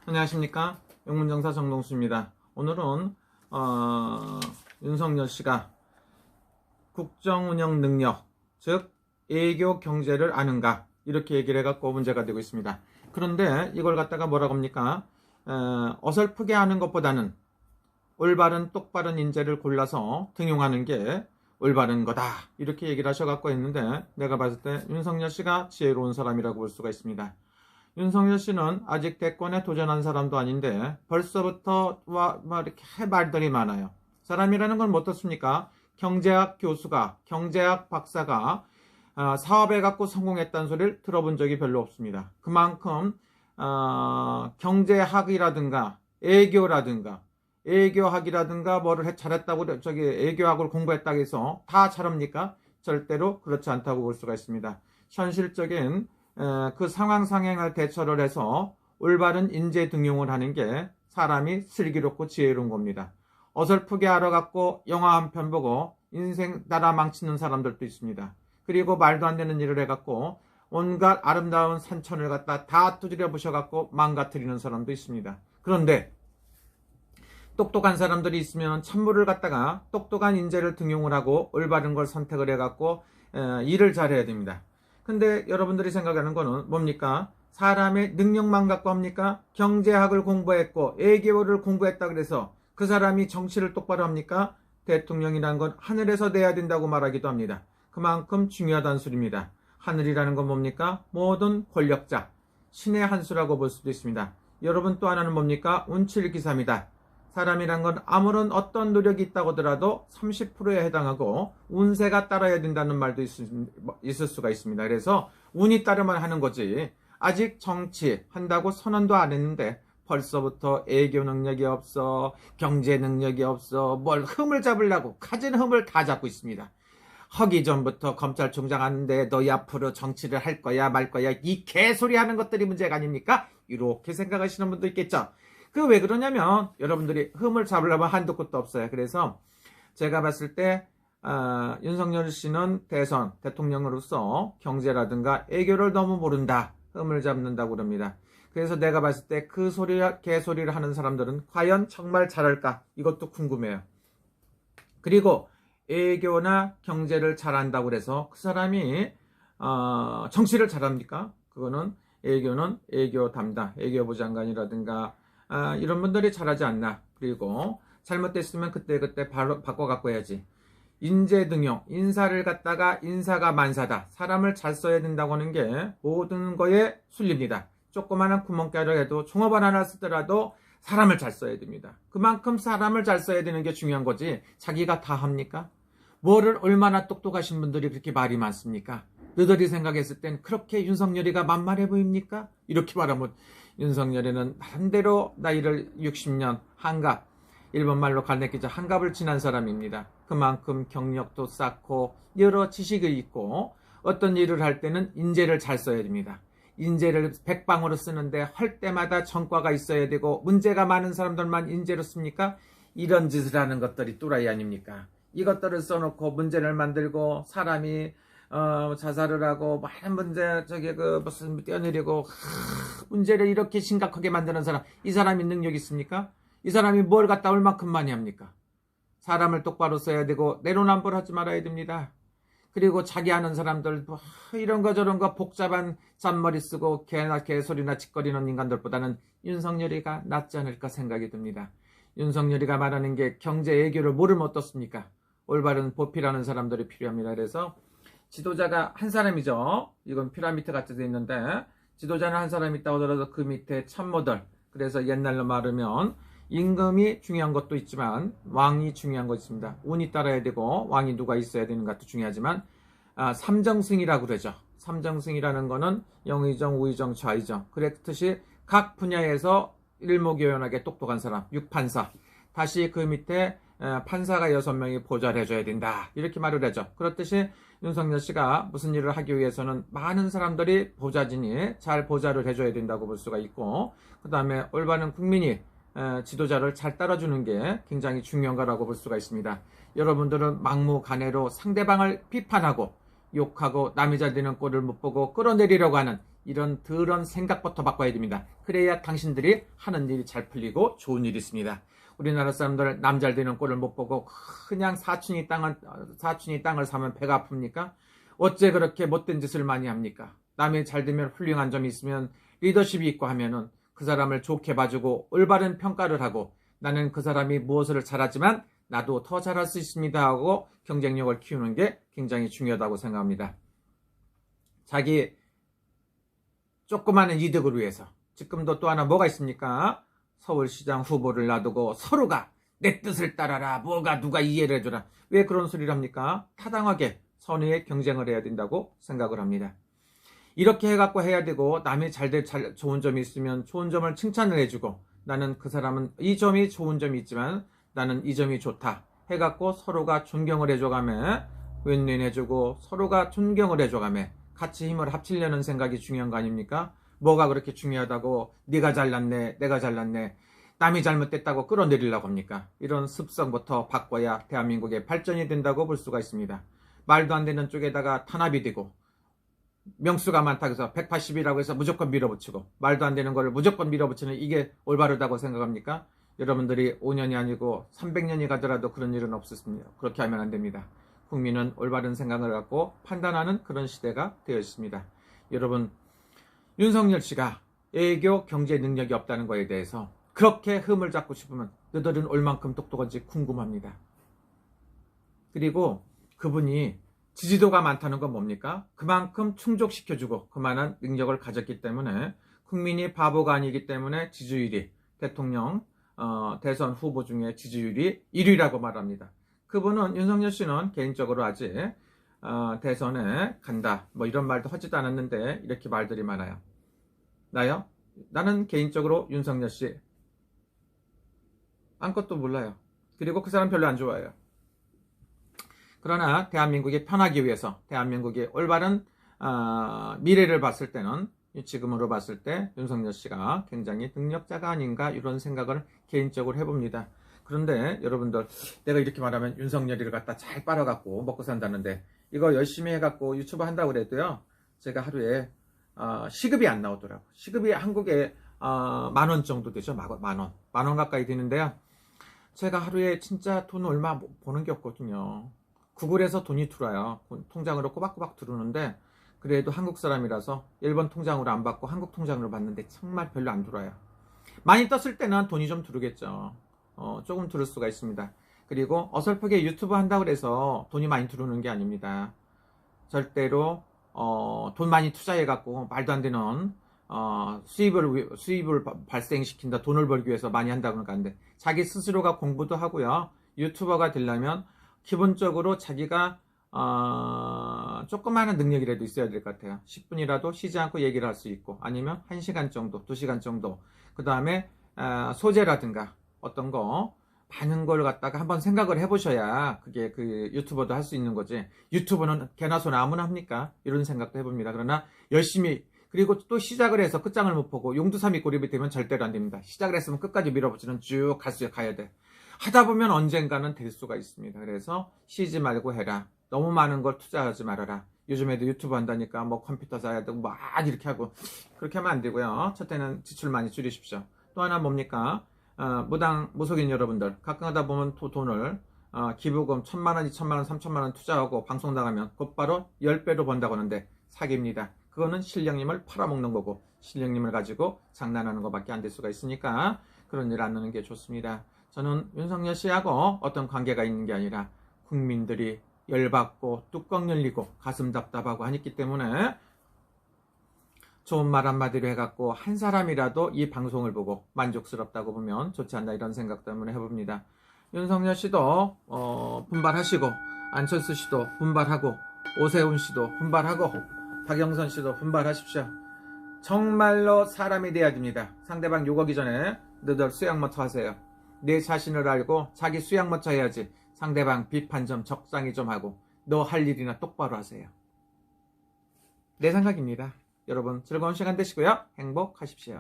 안녕하십니까, 영문정사 정동수입니다. 오늘은 윤석열 씨가 국정운영 능력, 즉 애교 경제를 아는가, 이렇게 얘기를 해갖고 문제가 되고 있습니다. 그런데 이걸 갖다가 뭐라고 합니까? 어설프게 하는 것보다는 올바른 똑바른 인재를 골라서 등용하는 게 올바른 거다, 이렇게 얘기를 하셔갖고 했는데, 내가 봤을 때 윤석열 씨가 지혜로운 사람이라고 볼 수가 있습니다. 윤석열 씨는 아직 대권에 도전한 사람도 아닌데 벌써부터 이렇게 말들이 많아요. 사람이라는 건 뭐 어떻습니까? 경제학 교수가, 경제학 박사가 사업에 갖고 성공했다는 소리를 들어본 적이 별로 없습니다. 그만큼 경제학이라든가 애교학이라든가 뭐를 잘했다고, 애교학을 공부했다고 해서 다 잘합니까? 절대로 그렇지 않다고 볼 수가 있습니다. 현실적인 그 상황 상행을 대처를 해서 올바른 인재 등용을 하는 게 사람이 슬기롭고 지혜로운 겁니다. 어설프게 알아갖고 영화 한 편 보고 인생 나라 망치는 사람들도 있습니다. 그리고 말도 안 되는 일을 해갖고 온갖 아름다운 산천을 갖다 다 두드려 부셔갖고 망가뜨리는 사람도 있습니다. 그런데 똑똑한 사람들이 있으면 찬물을 갖다가 똑똑한 인재를 등용을 하고 올바른 걸 선택을 해갖고 일을 잘해야 됩니다. 근데 여러분들이 생각하는 거는 뭡니까? 사람의 능력만 갖고 합니까? 경제학을 공부했고 애교를 공부했다 그래서 그 사람이 정치를 똑바로 합니까? 대통령이라는 건 하늘에서 내야 된다고 말하기도 합니다. 그만큼 중요하다는 소리입니다. 하늘이라는 건 뭡니까? 모든 권력자, 신의 한 수라고 볼 수도 있습니다. 여러분, 또 하나는 뭡니까? 운칠기삼이다. 사람이란 건 아무런 어떤 노력이 있다고 하더라도 30%에 해당하고 운세가 따라야 된다는 말도 있을 수가 있습니다. 그래서 운이 따르만 하는 거지, 아직 정치한다고 선언도 안 했는데 벌써부터 애교 능력이 없어, 경제 능력이 없어, 뭘 흠을 잡으려고 가진 흠을 다 잡고 있습니다. 하기 전부터 검찰총장 하는데 너희 앞으로 정치를 할 거야 말 거야, 이 개소리 하는 것들이 문제가 아닙니까? 이렇게 생각하시는 분도 있겠죠. 그 왜 그러냐면 여러분들이 흠을 잡으려면 한도 끝도 없어요. 그래서 제가 봤을 때 윤석열 씨는 대통령으로서 경제라든가 애교를 너무 모른다, 흠을 잡는다고 그럽니다. 그래서 내가 봤을 때 그 개소리를 하는 사람들은 과연 정말 잘할까, 이것도 궁금해요. 그리고 애교나 경제를 잘한다고 그래서 그 사람이 정치를 잘합니까? 그거는 애교는 애교 담당, 애교부 장관이라든가 이런 분들이 잘하지 않나. 그리고 잘못됐으면 그때그때 바로 바꿔갖고 해야지. 인재 등용, 인사를 갖다가 인사가 만사다, 사람을 잘 써야 된다고 하는 게 모든 거에 순리입니다. 조그마한 구멍가루 해도 종업원 하나 쓰더라도 사람을 잘 써야 됩니다. 그만큼 사람을 잘 써야 되는 게 중요한 거지, 자기가 다 합니까? 뭐를 얼마나 똑똑하신 분들이 그렇게 말이 많습니까? 너희들이 생각했을 땐 그렇게 윤석열이가 만만해 보입니까? 이렇게 말하면 윤석열이는 나름대로 나이를 60년 한갑, 일본말로 갈래끼자 한갑을 지난 사람입니다. 그만큼 경력도 쌓고 여러 지식이 있고, 어떤 일을 할 때는 인재를 잘 써야 됩니다. 인재를 백방으로 쓰는데 할 때마다 전과가 있어야 되고, 문제가 많은 사람들만 인재로 씁니까? 이런 짓을 하는 것들이 또라이 아닙니까? 이것들을 써놓고 문제를 만들고 사람이 자살을 하고 많은 문제, 무슨 뛰어내리고 문제를 이렇게 심각하게 만드는 사람, 이 사람이 능력 있습니까? 이 사람이 뭘 갖다 얼만큼 많이 합니까? 사람을 똑바로 써야 되고 내로남불 하지 말아야 됩니다. 그리고 자기 아는 사람들 이런 거 저런 거 복잡한 잔머리 쓰고 개소리나 짓거리는 인간들보다는 윤석열이가 낫지 않을까 생각이 듭니다. 윤석열이가 말하는 게 경제 애교를 모르면 어떻습니까? 올바른 보필하는 사람들이 필요합니다. 그래서 지도자가 한 사람이죠. 이건 피라미드 같이 돼 있는데, 지도자는 한 사람 있다고 하더라도 그 밑에 참모들, 그래서 옛날로 말하면 임금이 중요한 것도 있지만 왕이 중요한 것 있습니다. 운이 따라야 되고 왕이 누가 있어야 되는 것도 중요하지만 삼정승이라고 그러죠. 삼정승이라는 거는 영의정, 우의정, 좌의정, 그랬듯이 각 분야에서 일목요연하게 똑똑한 사람, 6판사, 다시 그 밑에 판사가 6명이 보좌를 해줘야 된다, 이렇게 말을 하죠. 그렇듯이 윤석열 씨가 무슨 일을 하기 위해서는 많은 사람들이 보좌진이 잘 보좌를 해줘야 된다고 볼 수가 있고, 그 다음에 올바른 국민이 지도자를 잘 따라주는 게 굉장히 중요한 거라고 볼 수가 있습니다. 여러분들은 막무가내로 상대방을 비판하고 욕하고 남이 잘 되는 꼴을 못 보고 끌어내리려고 하는 이런 더러운 생각부터 바꿔야 됩니다. 그래야 당신들이 하는 일이 잘 풀리고 좋은 일이 있습니다. 우리나라 사람들 남 잘 되는 꼴을 못 보고 그냥 사촌이 땅을 사면 배가 아픕니까? 어째 그렇게 못된 짓을 많이 합니까? 남이 잘 되면 훌륭한 점이 있으면 리더십이 있고 하면은 그 사람을 좋게 봐주고 올바른 평가를 하고 나는 그 사람이 무엇을 잘하지만 나도 더 잘할 수 있습니다 하고 경쟁력을 키우는 게 굉장히 중요하다고 생각합니다. 자기 조그마한 이득을 위해서 지금도 또 하나 뭐가 있습니까? 서울시장 후보를 놔두고 서로가 내 뜻을 따라라 뭐가 누가 이해를 해줘라 왜 그런 소리를 합니까? 타당하게 선의의 경쟁을 해야 된다고 생각을 합니다. 이렇게 해갖고 해야 되고 남이 좋은 점이 있으면 좋은 점을 칭찬을 해주고 나는 그 사람은 이 점이 좋은 점이 있지만 나는 이 점이 좋다 해갖고 서로가 존경을 해줘가며 윈윈해주고 서로가 존경을 해줘가며 같이 힘을 합치려는 생각이 중요한 거 아닙니까? 뭐가 그렇게 중요하다고 네가 잘났네 내가 잘났네 남이 잘못됐다고 끌어내리려고 합니까? 이런 습성부터 바꿔야 대한민국의 발전이 된다고 볼 수가 있습니다. 말도 안 되는 쪽에다가 탄압이 되고 명수가 많다고 해서 180이라고 해서 무조건 밀어붙이고 말도 안 되는 거를 무조건 밀어붙이는 이게 올바르다고 생각합니까? 여러분들이 5년이 아니고 300년이 가더라도 그런 일은 없었습니다. 그렇게 하면 안 됩니다. 국민은 올바른 생각을 갖고 판단하는 그런 시대가 되어 있습니다. 여러분 윤석열 씨가 애교 경제 능력이 없다는 거에 대해서 그렇게 흠을 잡고 싶으면 너희들은 얼만큼 똑똑한지 궁금합니다. 그리고 그분이 지지도가 많다는 건 뭡니까? 그만큼 충족시켜주고 그만한 능력을 가졌기 때문에 국민이 바보가 아니기 때문에 지지율이 대통령 대선 후보 중에 지지율이 1위라고 말합니다. 그분은 윤석열 씨는 개인적으로 아직 대선에 간다 뭐 이런 말도 하지도 않았는데 이렇게 말들이 많아요. 나는 개인적으로 윤석열 씨 아무것도 몰라요. 그리고 그 사람 별로 안 좋아해요. 그러나 대한민국이 편하기 위해서 대한민국의 올바른 미래를 봤을 때는 지금으로 봤을 때 윤석열 씨가 굉장히 능력자가 아닌가 이런 생각을 개인적으로 해봅니다. 그런데 여러분들 내가 이렇게 말하면 윤석열이를 갖다 잘 빨아갖고 먹고 산다는데 이거 열심히 해갖고 유튜브 한다고 그래도요 제가 하루에 시급이 안 나오더라고. 시급이 한국에 10,000원 정도 되죠. 만원 가까이 되는데요. 제가 하루에 진짜 돈 얼마 버는 게 없거든요. 구글에서 돈이 들어와요. 통장으로 꼬박꼬박 들어오는데 그래도 한국 사람이라서 일본 통장으로 안 받고 한국 통장으로 받는데 정말 별로 안 들어와요. 많이 떴을 때는 돈이 좀 들어오겠죠. 조금 들을 수가 있습니다. 그리고 어설프게 유튜브 한다고 해서 돈이 많이 들어오는 게 아닙니다. 절대로 돈 많이 투자해갖고 말도 안 되는 수입을 발생시킨다 돈을 벌기 위해서 많이 한다고 하는데 자기 스스로가 공부도 하고요. 유튜버가 되려면 기본적으로 자기가 조그마한 능력이라도 있어야 될 것 같아요. 10분이라도 쉬지 않고 얘기를 할 수 있고 아니면 1시간 정도 2시간 정도 그 다음에 소재라든가 어떤 거 많은 걸 갖다가 한번 생각을 해보셔야 그게 그 유튜버도 할 수 있는 거지. 유튜버는 개나 소나 아무나 합니까? 이런 생각도 해봅니다. 그러나 열심히 그리고 또 시작을 해서 끝장을 못 보고 용두삼이 고립이 되면 절대로 안 됩니다. 시작을 했으면 끝까지 밀어붙이는 쭉 가야 돼. 하다 보면 언젠가는 될 수가 있습니다. 그래서 쉬지 말고 해라. 너무 많은 걸 투자하지 말아라. 요즘에도 유튜브 한다니까 뭐 컴퓨터 사야 되고 막 이렇게 하고 그렇게 하면 안 되고요. 첫째는 지출 많이 줄이십시오. 또 하나 뭡니까? 무속인 여러분들 가끔 하다 보면 돈을 기부금 1,000만원, 2,000만원, 3,000만원 투자하고 방송 나가면 곧바로 10배로 번다고 하는데 사기입니다. 그거는 신령님을 팔아먹는 거고 신령님을 가지고 장난하는 것밖에 안 될 수가 있으니까 그런 일 안 하는 게 좋습니다. 저는 윤석열 씨하고 어떤 관계가 있는 게 아니라 국민들이 열받고 뚜껑 열리고 가슴 답답하고 하기 때문에 좋은 말 한마디로 해갖고 한 사람이라도 이 방송을 보고 만족스럽다고 보면 좋지 않나 이런 생각 때문에 해봅니다. 윤석열 씨도 분발하시고 안철수 씨도 분발하고 오세훈 씨도 분발하고 박영선 씨도 분발하십시오. 정말로 사람이 돼야 됩니다. 상대방 욕하기 전에 너들 수양모터 하세요. 내 자신을 알고 자기 수양모터 해야지. 상대방 비판 좀 적당히 좀 하고 너 할 일이나 똑바로 하세요. 내 생각입니다. 여러분 즐거운 시간 되시고요. 행복하십시오.